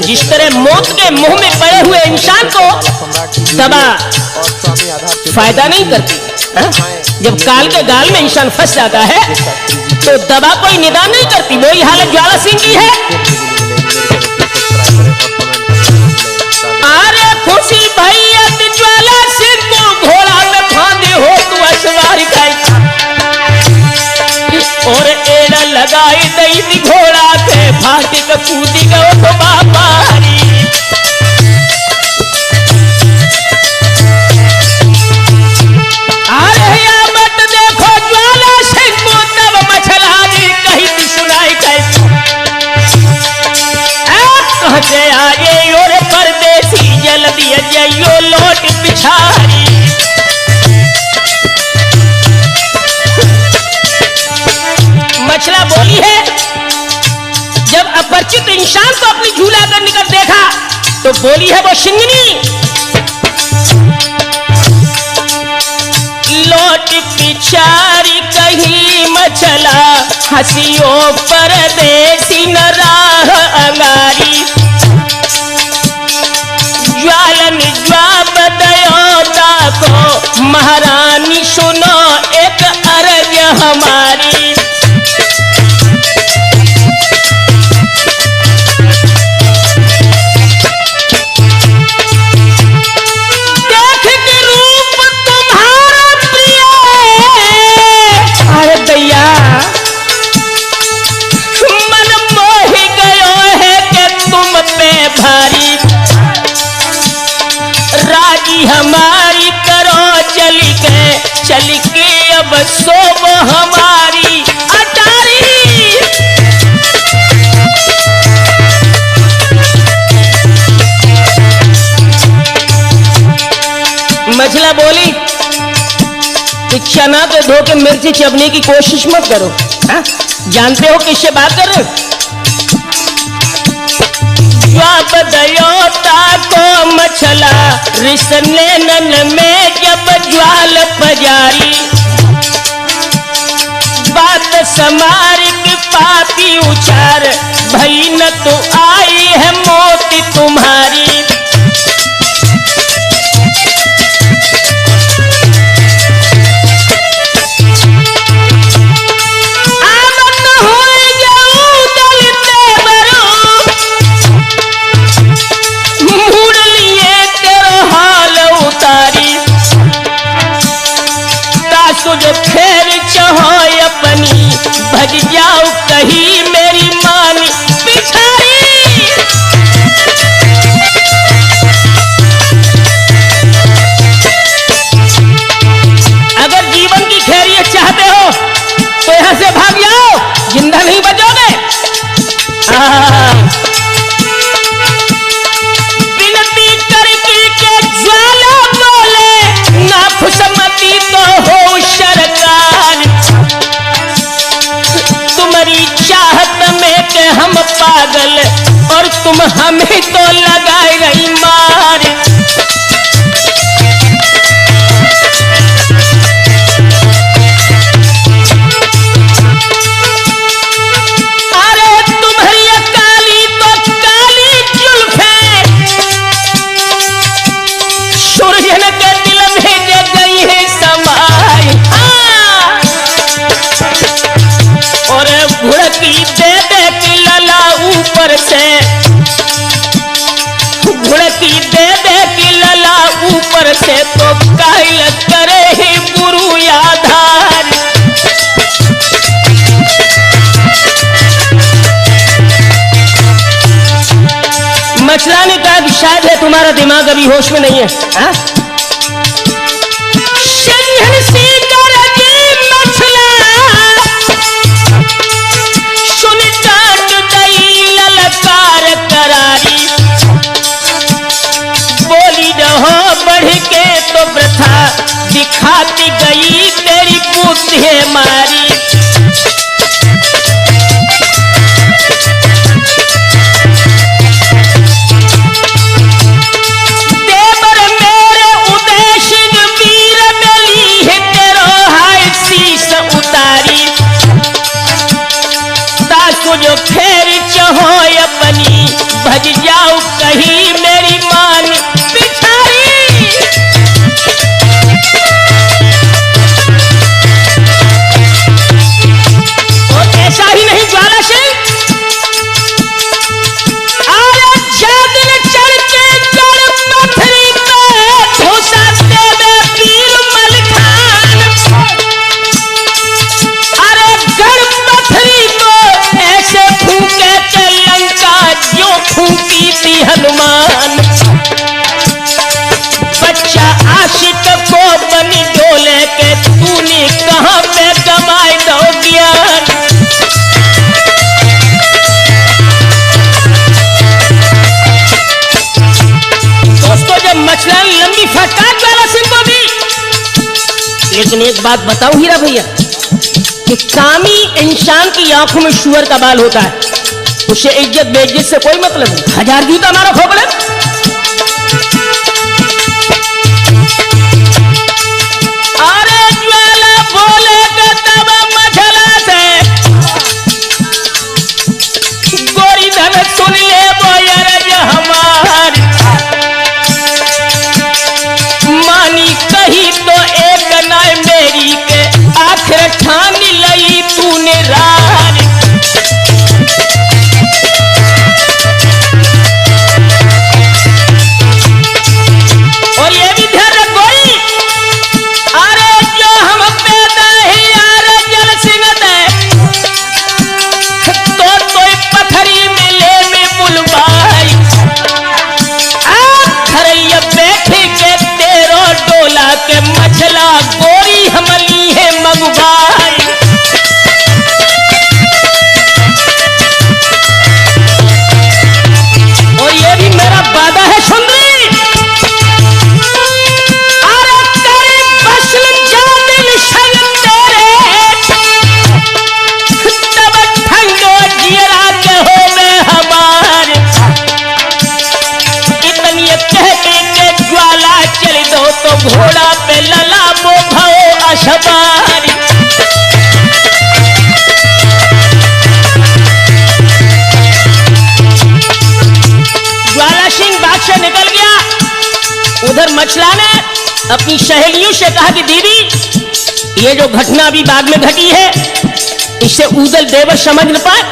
जिस तरह मौत के मुंह में पड़े हुए इंसान को दवा फायदा नहीं करती, जब काल के गाल में इंसान फंस जाता है तो दवा कोई निदान नहीं करती। वही हालत ज्वाला सिंह की है। अरे खुशी भैया ज्वाला सिंह को घोड़ा में फांदे हो तू असवारी का और एड़ा लगाई दई घोड़ा के फांदी का कूदी गो तो बाबारी। अरे मत देखो ज्वाला सिंह को तब मछलानी कही थी सुनाई कैसे कहते आगे और परदेसी जल्दी जाइयो लौट पिछाड़ी। मछला बोली है जब अपरिचित इंसान को अपनी झूला कर निकट देखा तो बोली है वो शिंगनी लौट पिछाड़ी कही मछला हंसियो परदेसी न राह अंगारी। ज्वालन जवाब दयोता को महारानी सुनो एक अर्ज हमारी। देख के रूप तुम्हारा प्रिय अरे दैया मन मोहि गयो है कि तुम पे भारी। राजी हमारी करो चल के अब सोब हमारी अटारी। मछला बोली कि चना को धो के मिर्ची चबने की कोशिश मत करो, हा? जानते हो किससे बात कर रहे हो? जवाब दयोता को मछला रिसने नन में जब ज्वाल पजारी। बात समार की पाती उचार भई न तो आई है मौत तुम्हारी। जो फेर चाहो अपनी भज जाओ कहीं मेरी मानी पिछाड़ी। अगर जीवन की खैरियत चाहते हो तो यहां से भाग जाओ, जिंदा नहीं बचोगे। विनती करके के ज्वाला बोले ना खुशमती तो हो सरकार। तुम्हारी चाहत में के हम पागल और तुम हमें तो लगाए रही मार। अरे तुम्हारी काली तो काली जुल्फे सूरजन के दिल में जे गई है समाई। और घुड़की दे दे कि लला ऊपर से घुड़की दे दे कि लला ऊपर से तो कायल करे ही गुरु आधार। मछला ने कहा कि शायद है तुम्हारा दिमाग अभी होश में नहीं है, हा? बोली रहो बढ़ के तो प्रथा दिखाती गई तेरी बुद्धि मारी। देवर मेरे उदेश वीर मिली है तेरो हाय शीश उतारी। ताकू जो फेर चहो अपनी भज जाऊं कहीं मेरी मान पिछाड़ी। और ऐसा ही नहीं ज्वाला सिंह, अरे जादिल चढ़ के गढ़ पथरी पे घुसा देवे वीर मलखान। अरे गढ़ पथरी को ऐसे फूके के लंका जो फूकी थी हनुमान। बच्चा आशिक को बनी डोले के तूने कहां पे कमाए दो ज्ञान। दोस्तों जब मछलन लंबी फटकार ज्वाला सिंह को दी, लेकिन एक बात बताऊं हीरा भैया कि कामी इंसान की आंखों में शुअर का बाल होता है, उसे इज्जत बेइज्जत से कोई मतलब नहीं। 1000 जूता मारो खोपड़े। अरे ज्वाला बोलेगा तब मछला से, गोरी धन सुन ले बोयर हमार। मानी कही तो एक नाय मेरी के आखिर ठान लई तूने रार। और ये भी ध्यान रखो, अरे जो हम पैदा ही यार जल सिंह दे तो कोई पथरी में ले में बुलवाई। खरैया बैठे के तेरो डोला के मछला गोरी हमली है मगुबाई। और ये भी मेरा वादा है सुंदरी, अरे तेरे बसल जादिल संग तेरे तब ठंडो जियरा के होवे हमारे। इतनी कह के ज्वाला चल दो तो घोड़ा पे लला वो भाओ अशबारी। ज्वाला सिंह बाग से निकल गया। उधर मछला ने अपनी सहेलियों से कहा कि दीदी ये जो घटना अभी बाग में घटी है इससे उदल देवर समझ न पाए,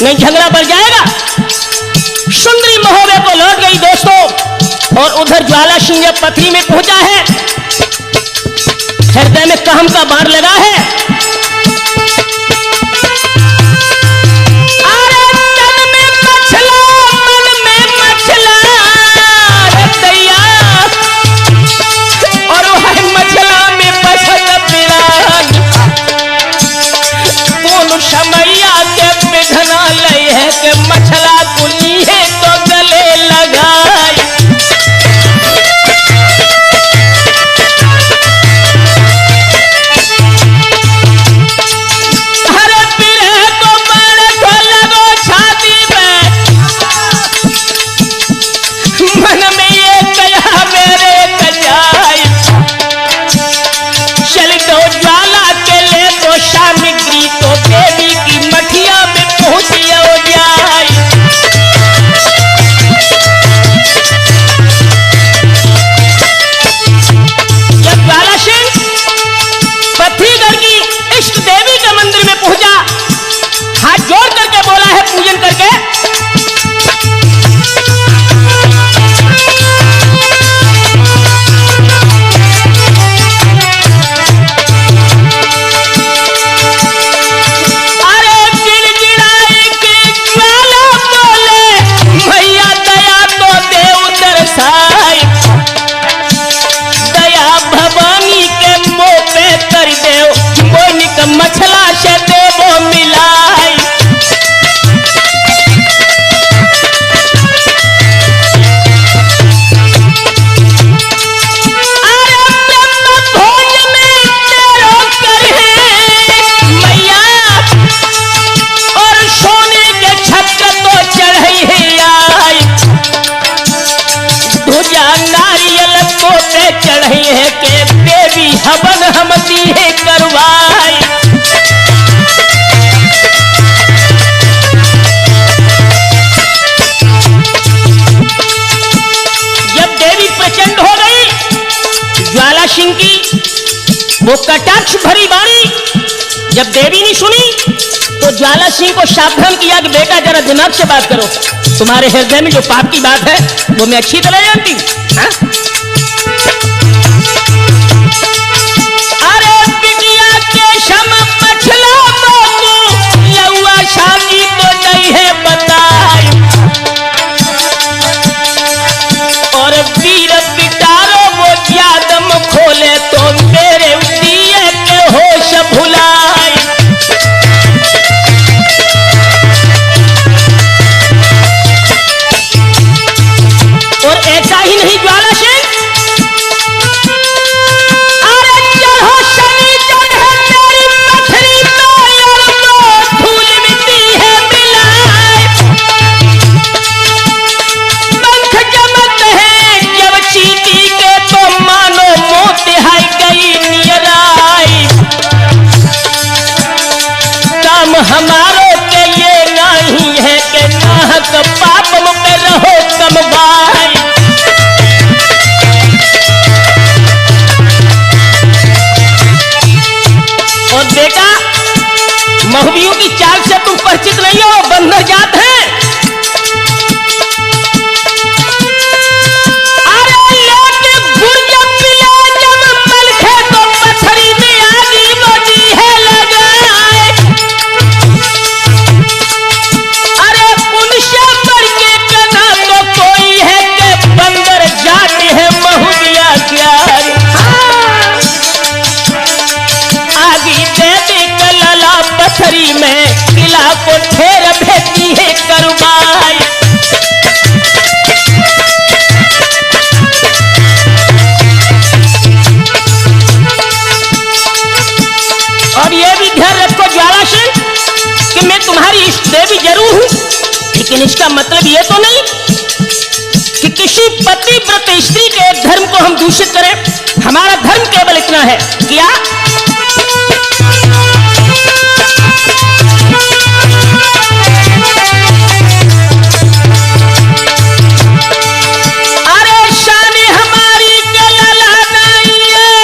नहीं झगड़ा बढ़ जाएगा। सुंदरी महोदय को लौट गई दोस्तों। और उधर ज्वाला सिंह जब पथरी में पहुंचा है, हृदय में कहम का बाण लगा है। अरे तन में मछला मन में मछला दैया, और वह मछला में बसल पिरान। कौन समैया के विधना लय है कि मछला कुली है तो गले लगाई। अरे पीरे को मारे को लगो छाती में, मन में ये कया मेरे कजाई। चल दो ज्वाला के ले तो सामग्री तो देवी की मठिया में पहुंचियो जाए। जब ज्वाला सिंह पथरीगढ़ की इष्ट देवी के मंदिर में पहुंचा, हाथ जोड़ करके बोला है पूजन करके, अरे गिड़गिड़ाई की ज्वाला बोले भैया दया तो देव दरसाई। दया भवानी के मुंह पे कर देव मोनिक मछला से देवो मिलाई। वो कटाक्ष भरी वाणी जब देवी ने सुनी तो ज्वाला सिंह को सावधान किया कि बेटा जरा दिमाग से बात करो, तुम्हारे हृदय में जो पाप की बात है वो मैं अच्छी तरह जानती हूं। अरे बिटिया के शम मछला मोको लौआ शादी तो नहीं है बताई, और वीर बिटारो वो यादम खोले तो मेरे दिए के होश भुलाए। और ऐसा ही नहीं ज्वाला सिंह, अरे चढ़ो शनि जड़ है मेरी पथरी में और वो धूल मिट्टी है मिलाए, पंख जमत है जब चीटी के तो मानो मोत है गई नियराई, काम हमारो के ये नहीं है कि नाहक पाप में रहो कमवाई। और बेटा महुबियों की चाल से तुम परिचित नहीं हो, बंदर जात है। अरे लेके गुड़िया पिला जब मलखे तो पथरी में आगी मोदी है लगाए, अरे उनसे बढ़ के कना तो कोई है कि बंदर जात है महुबिया क्या आगी दे दे कलला पथरी में किला को ठेर भेती है करुबाई। और ये भी ध्यान रखो ज्वाला सिंह कि मैं तुम्हारी इष्ट देवी जरूर हूं, लेकिन इसका मतलब ये तो नहीं कि किसी पतिव्रत स्त्री के धर्म को हम दूषित करें। हमारा धर्म केवल इतना है क्या अरे शानी हमारी के लला नहीं है,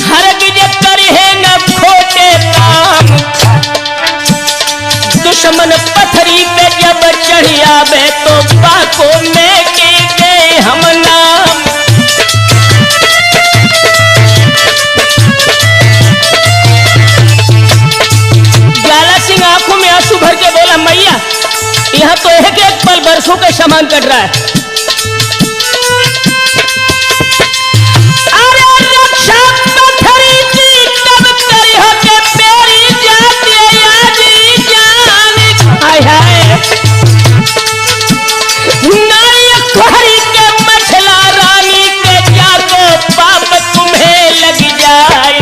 हरगिज करे न खोटे काम, दुश्मन पथरी पे जब चढ़िया बे तो बाको में के गए हम नाम। ज्वाला सिंह आंखों में आंसू भर के बोला मैया यहाँ तो एक एक पल बरसों के समान कट रहा है। अरे रक्षा पथरी की कब करी हो के मेरी जाती आजी जान, हाय हाय नारी खोरी के मछला रानी के जागो पाप तुम्हें लग जाए,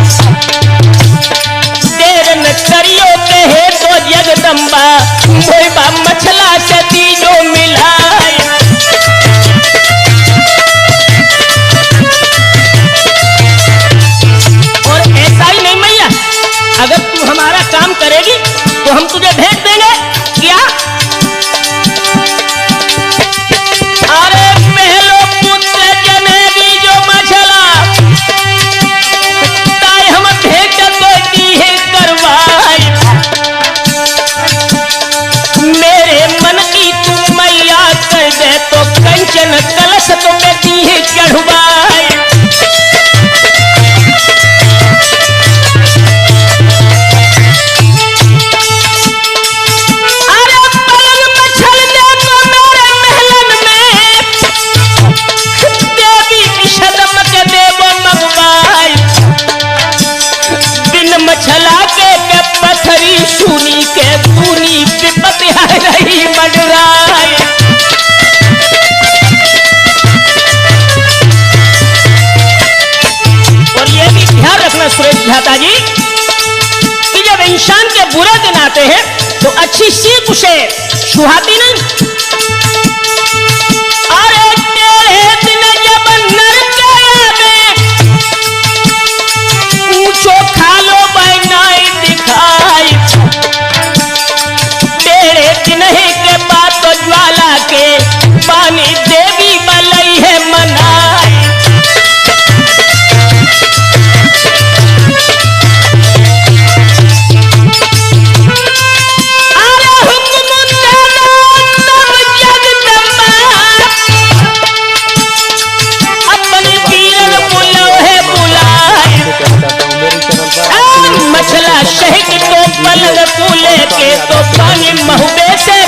देर न करियो कहे तो जगदम्बा मोइबा मछला से दीजो मिलाए। और ऐसा ही नहीं मैया, अगर तू हमारा काम करेगी तो हम तुझे भेज देंगे क्या। अरे पहलो पुत्र जनेगी जो मछला ताई हम भेंट को दी है करवाई, मेरे मन की तू मैया कर दे तो कंचन कलश तो बेटी है चढ़वाई। अरे पलंग मछल दे तो मेरे महलन में देवी विषदम के देवो मंगवाई, बिन मछला के पथरी सुनी के पूरी विपत है रही मंडराई। और ये भी ध्यान रखना सुरेश झाता जी कि जब इंसान के बुरे दिन आते हैं तो अच्छी सीख उसे सुहाती नहीं। अरे तेरे दिन जब नरक आवे ऊंचो खालो बैनाई दिखाई, तेरे दिन ही के बाद तो ज्वाला के पानी देवी बलई है मनाई। रंग तू लेके तो पानी महुबे से